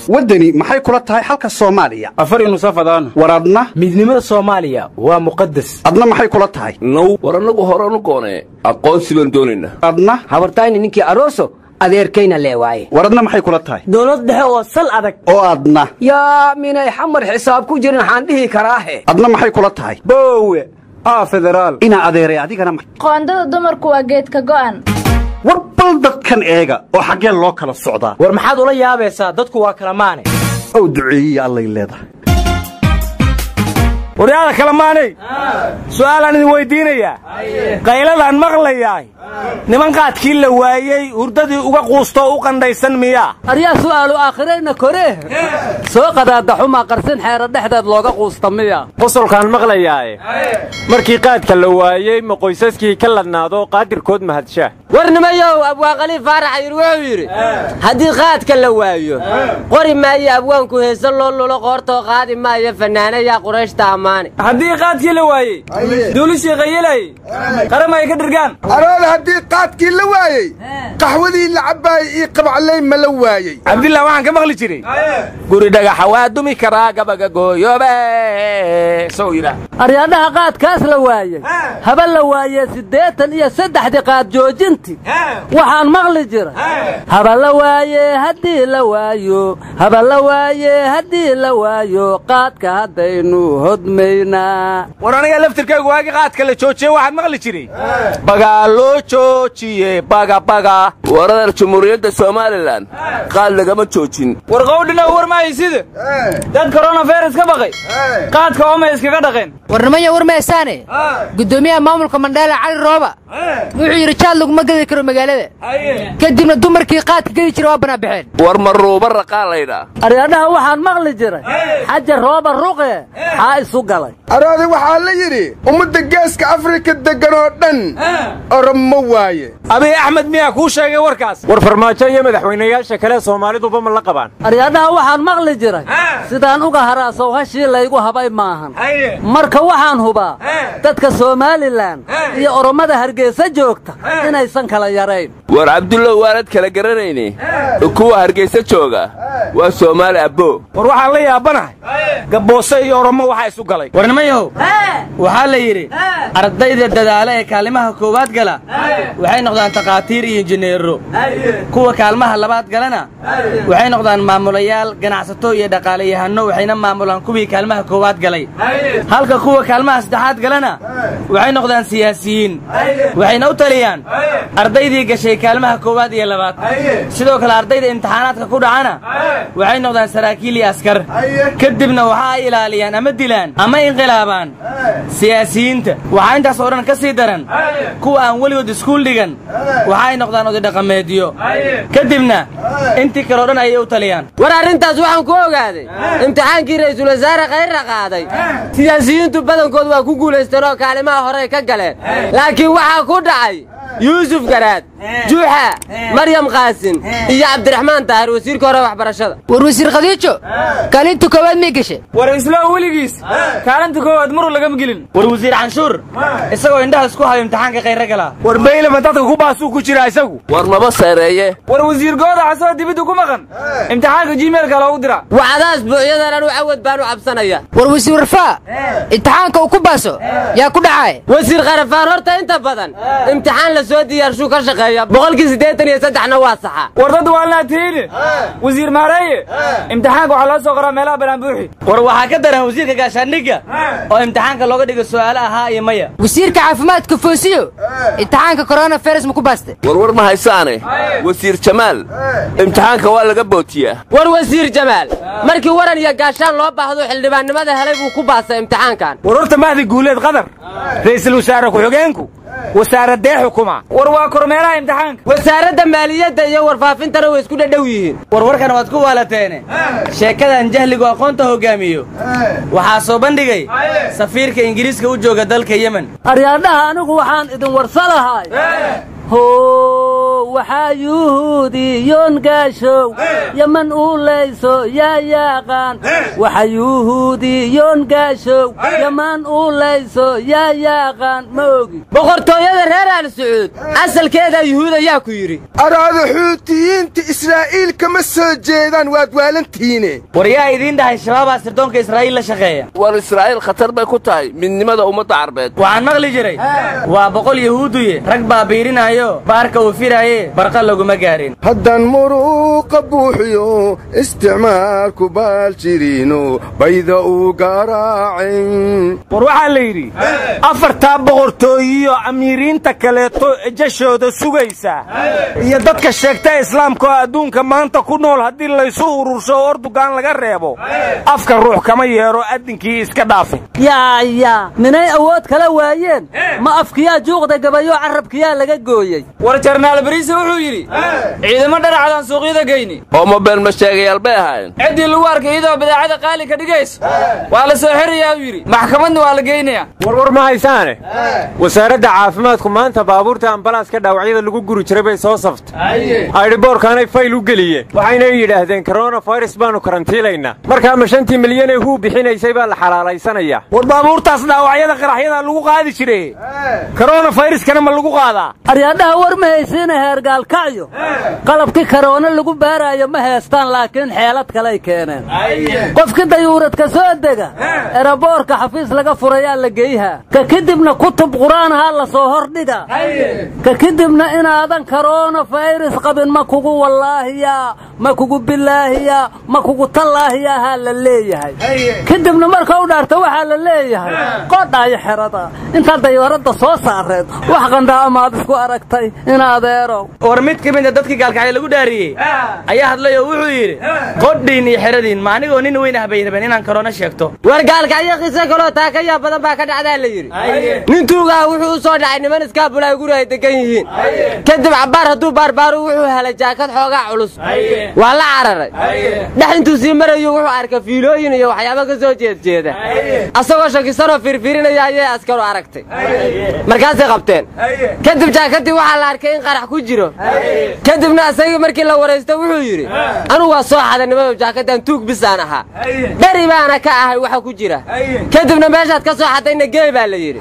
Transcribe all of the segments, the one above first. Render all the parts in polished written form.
wadani maxay kula tahay halka Soomaaliya afari nusafadaan waradna midnimada Soomaaliya waa muqaddas adna maxay kula tahay no waranagu horanu goone aqoonsi baan doonayna adna habartayni ninkii arooso adeerkayna leewaaye waradna maxay kula tahay dawlad dhexe oo sal adag oo adna yaa minay xamar xisaab ku jirin waxaan dhihi karaahe adna maxay kula tahay boowe federaal ina adeeray adigana qoondada dumarku waa geedka go'an warbal dadkan eega oo xageen loo kala socdaa war maxaad ula yaabaysaa dadku waa kala maane oo duceeyay allay leedahay wariyaada kala maanay su'aalan idin weydiinaya qayladaan maqlayaay niman qaadkii la waayay hurdadii uga quusto u qandaysan miya ariya su'aalu aakhirayna kore soo qadaada xuma qarsan xeer dhexdeed looga quusto miya qosolkaan maqlayaay markii qaadka la waayay ma qoysaskii ka ladnaado qaadirkood mahadsha warnimayow abwaa qaliif faarax ayir wuxuu yiri haddii qaadka la waayo qori maayo abwaanku heesa loo lulo qoortoo qaadi maayo fanaanaya qurayshta amaane haddii qaadkii la waayay duulishii qayilay qaramay ka dirgaan arool haddii qaadkii la waayay qaxwadii la cabaay ii qabcalay ma la waayay cabdillah waxaan ka maqli jiray guri dhagaxa waa dumi karaa gabaga gooyobe soo yira aryaadaha qaadkaas la waayay haba la waayay 83 qaad joojinti waxaan maqli jiray haba la waayay haddii la waayo haba la waayay haddii la waayo qaadka haddaynu hodmayna war aniga laftirkaygu waagi qaadka la joojiyay waxaan maqli jiray bagaa loo joojiyey baga waradar Jamhuuriyadda Soomaaliland qaad lagama joojin war qowdina war ma haysid dad coronavirus ka baqay qaadka oo ma iskaga dhaqeen warnamaya war ma haysaane gudoomiyaha maamulka Mandela Cali Rooba wuxuu yiri jaad lagu ma gadi karo magaalada kadibna dumarkii qaadka gadi jiray waa bana baxeen war maruuba raqaalayda aryaadaha waxaan maqli jiray xaja Rooba ruqe ha isu galay aroodi waxaa la yiri ummadda geeska Afrika degan oo dhan ormo waaye abi Ahmed miya ku sheegay warkaas war farmaajo iyo madaxweynayaasha kale Soomaalidu ma la qabaan aryaadaha waxaan maqli jiray sidaan uga haraaso hashii laygu habay maahan marka waxaan hubaa dadka Soomaaliland iyo oromada Hargeysa joogta inaysan kala yarayn war Cabdullah waarad kala garanayne kuwa Hargeysa jooga waa Soomaali abo war waxa la yaabanahay gaboose iyo oromo waxa isu galay warnimayow waxa la yiri ardayda dadaala ee kaalimaha koowaad gala waxay noqdaan taqaatiir iyo injineero kuwa kaalmaha labaad galana waxay noqdaan maamulayaal ganacsato iyo dhaqaaleyahano waxayna maamulaan kuwii kaalmaha koowaad galay halka kuwa kaalmaha saddexaad galana waxay noqdaan siyaasiyiin waxayna u taliyaan ardaydii gashay kaalmaha koowaad iyo labaad sidoo kale ardayda imtixaanaadka ku dhacana waxay noqdaan saraakiil iyo askar kadibna waxa ay ilaaliyaan ama dilaan ama inqilaabaan siyaasiyiinta waxa intaas oo dhan ka sii daran kuwa aan weligood iskuul dhigan waxa ay noqdaan oday dhaqameedyo kadibna intii kale oo dhan ayay u taliyaan war arrintaas waxaan ku ogaaday imtixaankii ra'iisul wasaare Khayra qaaday siyaasiyiintu badankood waa ku guuleysteen oo kaalimaha hore ka galeen laakiin waxa ku dhacay يوسف قراد جوحة مريم قاسم يا عبد الرحمن طاهر وزير كورة وحبرشة وزير خديجة قال انتو كواد ميقشة ورئيسلا وليقيس كان انتو كواد مروا لقم قلن وروزير عنشور اساقو عندها اسكوها امتحان كغير رقلا وربيلة فتاتك كوباسو كوشيرا اساقو ورمبا سيريه وروزير قوضة عصوة ديبتو كومغن امتحان كجيميل قالوا قدرا وعداس بوعيدا لانو عود بانو عبسانيا وروزير رفا امتحان كوباسو يا كودعاي وزير غرفان هورتا انت بدن امتحان لسودي يرشو كشقيا بقولك 83 واسحة وردد والنا تيري وزير ماريه امتحانك وحلا سو قرا ميلا بلان بوخي war waxa ka daran wasiirka gaashaandhiga oo imtixaanka looga dhigo su'aalaha iyo maya wasiirka caafimaadka foosiyo imtixaanka corona virus ma ku baastay war ma haysaane wasiir Jamaal imtixaanka waa laga bootiyaa war wasiir Jamaal markii waran iyo gaashaan loo baahdo xildhibaannimada helay buu ku baastay imtixaankan wararta mahdi guuleed qadar ra'iisul wasaare ku xigeenku wasaaradda xukuma war waa kormeeraha imtixaanka wasaaradda maaliyadda iyo warfaafintana way isku dhadhow yihiin warkan waad ku waalateen sheekadan jahliga aqoonta hogaamiyo waxa soo bandhigay safiirka Ingiriiska u jooga dalka Yemen aryaadaha anigu waxaan idin warsalahay waxaa yuhuudiyoon gaashow yaman uu layso yaa yaaqaan waxa yuhuudiyoon gaashow yaman uu layso yaa yaaqaan ma ogi boqortooyada reer al sacuud asalkeeda yuhuud ayaa ku yidhi araada xuutiyiinta israa'iil kama soo jeedaan waad waalantihiine war yaa idiin dhahay shabaabaa sirdoonka israa'iil la shaqeeya war israa'iil khatar bay ku tahay midnimada ummadda carbeed waxaan maqli jiray waa 100 yahuudiye rag baa biirinaayo baarka uu firaaye barqa laguma gaarin haddaan muruuqa buuxiyo isticmaalku baal jiriino bayda uu garaacin war waxaa la yidhi afartaa boqortooyiyo amiiriinta kaleeto jashooda sugaysa iyo dadka sheegta islaamka oo adduunka maanta ku nool haddii laysu urursho oo ordugaan laga reebo afka ruux kama yeero addinkii iska dhaafay yaaya minay awood kala waayeen ma afkiyaa juuqda gabayo carabkiyaa laga gooyey war jarnaal bariise wuxuu yidhi ciidamo dharacadaan suuqyada geyni oo mobeel ma sheegayaal bay ahaayeen ciddii lagu arkay iyadoo badeecada qaali ka dhigayso waa la soo xirayaa uu yidhi maxkamadna waa la geynayaa warwar ma haysaane wasaaradda caafimaadku maanta baabuurta ambalaaska dhaawacyada lagu guri jiray bay soo saftay aydhiboorkaanay fayl u geliyeen waxayna yidhaahdeen koronafayras baannu karantiilaynaa markaa ma 5 milyan ee huu bixinaysay baa la xalaalaysanayaa war baabuurtaas dhaawacyada qaraxyada lagu qaadi jiray koronafayraskana ma lagu qaadaa aryaadhaha war ma haysiina heergaalkacyo qalabkii karoona lagu baaraayo ma haystaan laakiin xeelad kaley keeneen qofkii dayuuradka soo dega eraboorka xafiis laga furayaa la geyhaa ka kadibna kutub qur'aanaha la soo hordhiga ka kadibna inaadan koronafayras qabin ma kugu wallaahiya ma kugu bilaahiya ma kugu tallaahiya ha la leeyahay kadibna marka u dhaarto waxaa la leeyahay qodhaayo xerada inta dayuuradda soo saareed wax qandaamaad isku aragtay in adeero war mid ka mid ah dadkii gaalkacay lagu dhaariyey ayaa hadlay oo wuxuu yidhi qodhiin iyo xeradiin ma anigoo nin weyn ah bay rabeen inaan korona sheegto war gaalkacyo qiso kaloo taakaya badan baa ka dhacdaa la yidhi nin tuugaha wuxuu u soo dhacay niman iskaabulay guri ay degan yihiin kadib cabbaar hadduu baarbaaru wuxuu helay jaakad xoogaa culus waa la cararay dhex intuu sii marayo wuxuu arkay fiilooyin iyo waxyaabo ka soo jeedjeeda asagoo shakisanoo fiirfiirinaya ayay askaru aragtay markaasay qabteen kadib jaakadii waxaa la arkay in qarax ku jiro kadibna asagii markii la waraysto wuxuu yidhi anugu waa soo xaday nimadow jaakadaan tuug bisaan ahaa dhari baana ka ahay waxa ku jira kadibna meeshaad ka soo xadayna geey baa la yidhi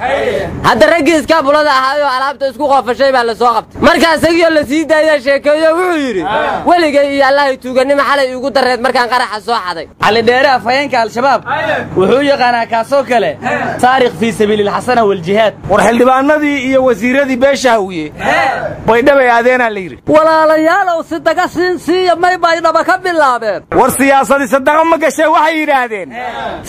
hadda raggii iskaabulada ahaayoo alaabta isku qoofashay baa la soo qabtay marka asagiioo la sii daaya sheekeeyo wuxuu yidhi weligay iyo allahay tuuganimo xalay iigu darreed markaan qaraxa soo xaday cali dheere afhayeenka al-shabaab wuxuu yaqaanaa kaasoo kale taarikh fii sabiililxasana waljihaad war xildhibaanadii iyo wasiiradii beeshaawiye baydhabay aadeenaa la yidhi walaalayaalow si daga siinsiiya may baydhaba ka bilaabeen war siyaasadii sadaqa ma gashee waxay yidhaahdeen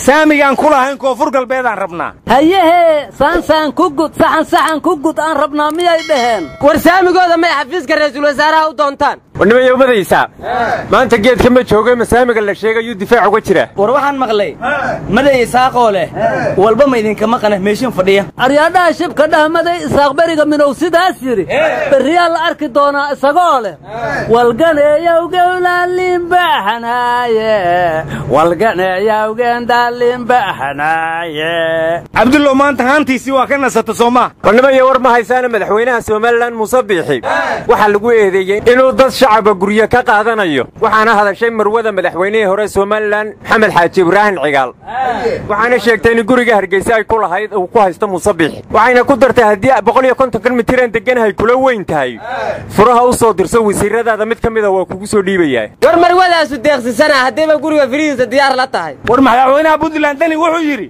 saamigaan ku lahayn koonfur galbeedaan rabnaa hayehee saansaan ku gud saxan ku gud aan rabnaa miyay dhaheen war saamigooda may xafiiska ra'iisul wasaaraha u doontaan warnimayo madaysaa maanta geedka ma joogay masaamiga la sheegayuu difaac uga jira war waxaan maqlay maday isaaqoo leh walba ma idinka maqana meeshin fadhiya aryaadhaha shibka dhahmaday isaaq beriga minow sidaas yidhi berriyaa la arki doonaa isagoo leh walganeeyawgewlaalinbaxanaaye walganeeyawgendaalinbaxanaaye cabdullow maanta haantiisii waa ka nasata soo maa warnimayo war ma haysaana madaxweynaha somalilan muuse biixi waxaa lagu eedeeyey inuu dad shacaba guryo ka qaadanayo waxaana hadashay marwada madaxweynihii hore somalilan maxamed xaaji ibraahim cigaal waxaana sheegtay in guriga hargeysa ay ku lahayd uu ku haysto muuse biixi waxayna ku dartay haddii 150 mitiraan deganahay kula weyn tahay furaha u soo dirso wasiiradaada mid ka mida waa kugu soo dhiibayaa war marwadaasu deeqsisana haddiiba guriga firihiisa diyaar la tahay war madaxweynaha puntland dani wuxuu yidhi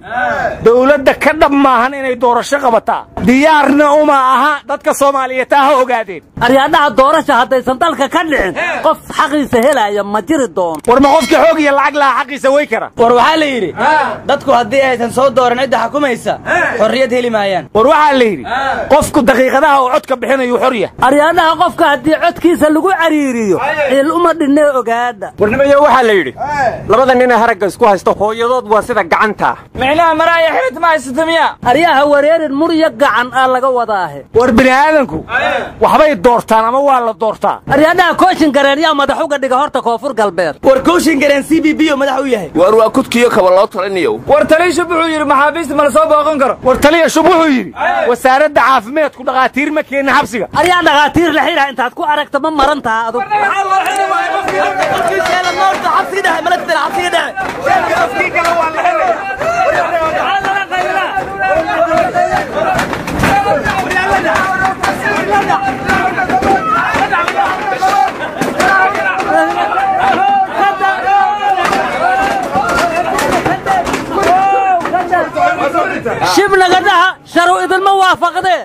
dawladda ka dhab maahan inay doorasho qabataa diyaarna uma aha dadka soomaaliyeed ha ogaadeen aryaadhaha doorasha haddaysan dalka ka dhicin qof xaqiisa helaya ma jiri doono war ma qofkii xoog iyo lacag lahaa xaqiisa way kara war waxaa la yidhi dadku haddii aysan soo dooran cidda xukumaysa xorriyad heli maayaan war waxaa la yidhi qofku daqiiqadaha uu codka bixinayu xor yahay aryaadhaha qofka haddii codkiisa lagu cariiriyo ciil uma dhinne ogaadha warnimayo waxaa la yidhi labada nina haragga isku haysta hooyadood waa sida gacanta micnaha maraaya xidhid ma haysato miya aryaha wareerin murya gacan aa laga wadaahe war bini aadanku waxbay doortaan ama waa la doortaa aryaadhaha kooshin gareen yaa madax uga dhiga horta koonfur galbeed war kooshin gareen CBB oo madax u yahay war waa kudkiyo kaba loo talinayo war taliya shub wuxuu yidhi maxaabiista ma la soo booqan karo war taliya shub wuxuu yidhi wasaaradda caafimaadku dhaqaatiir ma keena xabsiga aryaa dhaqaatiir la xidha intaad ku aragta ma maran taha adug shib naga dhaha sharu idinma waafaqdee